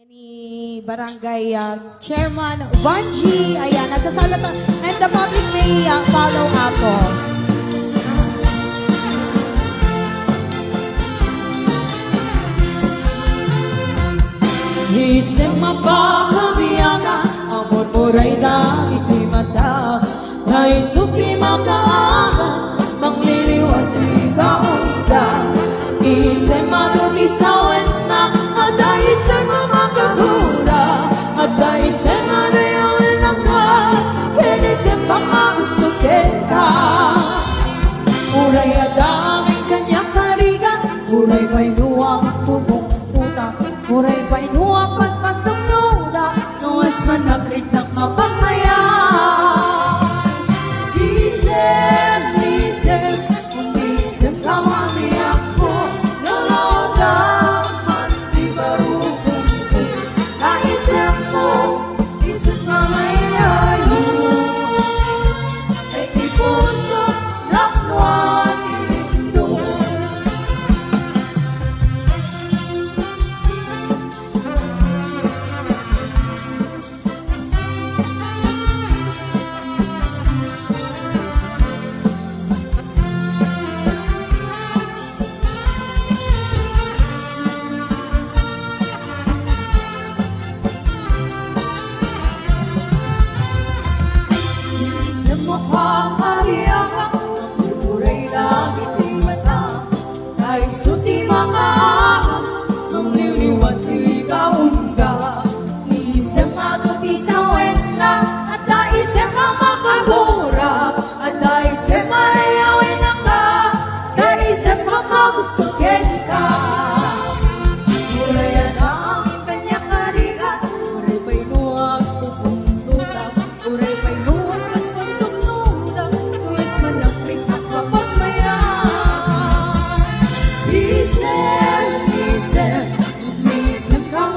Ni Barangay Chairman Vanji, ayan, nagsasalat and the public may follow up po. Isang mapakabiyaga, ang murmuray na ito'y mata, ay sukli makaangas, mangliliw at ikaon ka. Isang manulisawan na, at ay isang makakahura, at ay isang manayawan na ka, kinisang pakagusto ka. Uray at aming kanyang karigan, uray ba'y nuwang kubong puta, uray ba'y nuwang paspasok nuda, nuwas man nagrit ng mapagmaya. Isem, umisem ka mami ako, nalalaman di barubong ko, naisip mo, isip na mayayo, ay di puso nakwan ilindo. Mukhang hariyaga, ang buray na iting mata, ay suti mga ahas, ang liliwat ikaon ka. Isip maguti sa wena, at naisip ang makagura, at naisip marayawin na ka, naisip ang magusto ka. Urayan na ang kanyang karigan, uray pa'y nuwag pupuntuta, uray pa'y nuwag paspasok nuda, nuwes man ang klikak mapagmaya. Isip, umisip ka